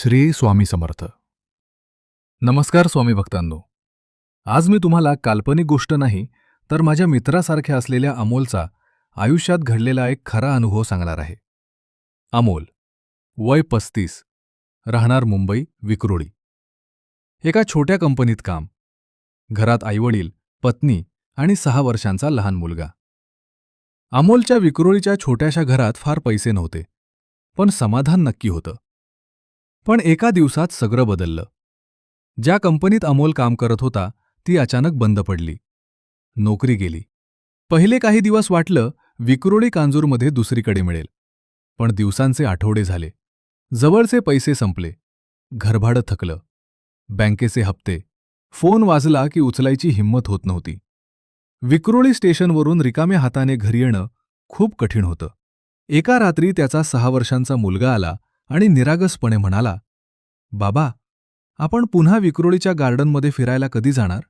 श्री स्वामी समर्थ. नमस्कार स्वामी भक्तांनो. आज मी तुम्हाला काल्पनिक गोष्ट नाही तर माझ्या मित्रासारख्या असलेल्या अमोलचा आयुष्यात घडलेला एक खरा अनुभव सांगणार आहे. अमोल, वय 35, राहणार मुंबई विक्रोळी. एका छोट्या कंपनीत काम. घरात आईवडील, पत्नी आणि 6 वर्षांचा लहान मुलगा. अमोलच्या विक्रोळीच्या छोट्याशा घरात फार पैसे नव्हते, पण समाधान नक्की होतं. पण एका दिवसात सगळं बदललं. ज्या कंपनीत अमोल काम करत होता ती अचानक बंद पडली. नोकरी गेली. पहिले काही दिवस वाटलं विक्रोळी कांजूरमध्ये दुसरीकडे मिळेल. पण दिवसांचे आठवडे झाले. जवळचे पैसे संपले. घरभाडं थकलं. बँकेचे हप्ते. फोन वाजला की उचलायची हिंमत होत नव्हती. विक्रोळी स्टेशनवरून रिकाम्या हाताने घरी येणं खूप कठीण होतं. एका रात्री त्याचा 6 वर्षांचा मुलगा आला आणि निरागसपणे म्हणाला, "बाबा, आपण पुन्हा विक्रोळीच्या गार्डनमध्ये फिरायला कधी जाणार?"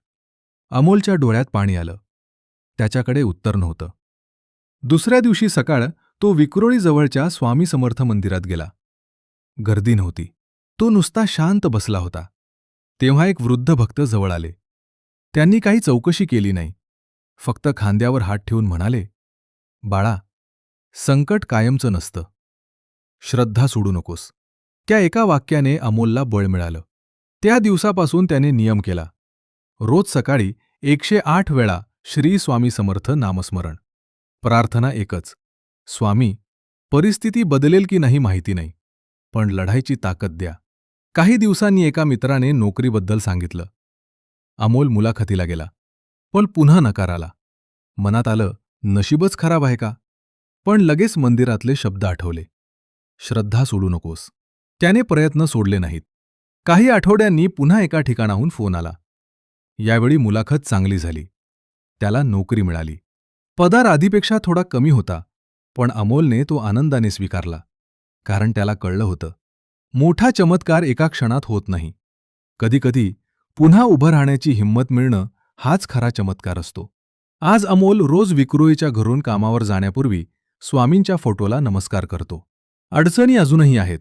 अमोलच्या डोळ्यात पाणी आलं. त्याच्याकडे उत्तर नव्हतं. दुसऱ्या दिवशी सकाळ तो विक्रोळीजवळच्या स्वामी समर्थ मंदिरात गेला. गर्दी नव्हती. तो नुसता शांत बसला होता. तेव्हा एक वृद्ध भक्त जवळ आले. त्यांनी काही चौकशी केली नाही. फक्त खांद्यावर हात ठेवून म्हणाले, "बाळा, संकट कायमचं नसतं. श्रद्धा सोडू नकोस." त्या एका वाक्याने अमोलला बळ मिळालं. त्या दिवसापासून त्याने नियम केला. रोज सकाळी 108 वेळा श्री स्वामी समर्थ नामस्मरण. प्रार्थना एकच, स्वामी, परिस्थिती बदलेल की नाही माहिती नाही, पण लढायची ताकद द्या. काही दिवसांनी एका मित्राने नोकरीबद्दल सांगितलं. अमोल मुलाखतीला गेला, पण पुन्हा नकार आला. मनात आलं, नशीबच खराब आहे का? पण लगेच मंदिरातले शब्द आठवले, श्रद्धा सोडू नकोस. त्याने प्रयत्न सोडले नाहीत. काही आठवड्यांनी पुन्हा एका ठिकाणाहून फोन आला. यावेळी मुलाखत चांगली झाली. त्याला नोकरी मिळाली. पगार आधीपेक्षा थोडा कमी होता, पण अमोलने तो आनंदाने स्वीकारला. कारण त्याला कळलं होतं, मोठा चमत्कार एका क्षणात होत नाही. कधीकधी पुन्हा उभं राहण्याची हिंमत मिळणं हाच खरा चमत्कार असतो. आज अमोल रोज विक्रोळीच्या घरून कामावर जाण्यापूर्वी स्वामींच्या फोटोला नमस्कार करतो. अडचणी अजूनही आहेत,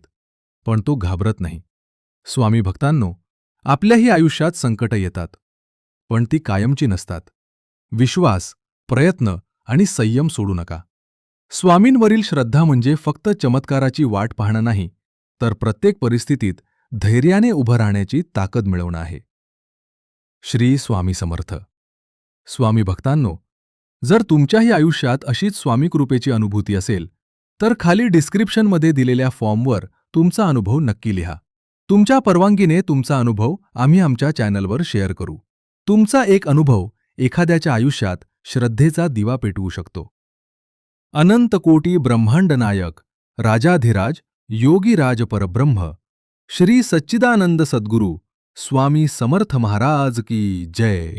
पण तो घाबरत नाही. स्वामी भक्तांनो, आपल्याही आयुष्यात संकटं येतात, पण ती कायमची नसतात. विश्वास, प्रयत्न आणि संयम सोडू नका. स्वामींवरील श्रद्धा म्हणजे फक्त चमत्काराची वाट पाहणं नाही, तर प्रत्येक परिस्थितीत धैर्याने उभं राहण्याची ताकद मिळवणं आहे. श्री स्वामी समर्थ. स्वामी भक्तांनो, जर तुमच्याही आयुष्यात अशीच स्वामी कृपेची अनुभूती असेल, तर खाली डिस्क्रिप्शनमध्ये दिलेल्या फॉर्मवर तुमचा अनुभव नक्की लिहा. तुमच्या परवानगीने तुमचा अनुभव आम्ही आमच्या चॅनलवर शेअर करू. तुमचा एक अनुभव एखाद्याच्या आयुष्यात श्रद्धेचा दिवा पेटवू शकतो. अनंत कोटी ब्रह्मांड नायक, राजाधिराज, योगीराज परब्रह्म, श्री सच्चिदानंद सद्गुरू स्वामी समर्थ महाराज की जय.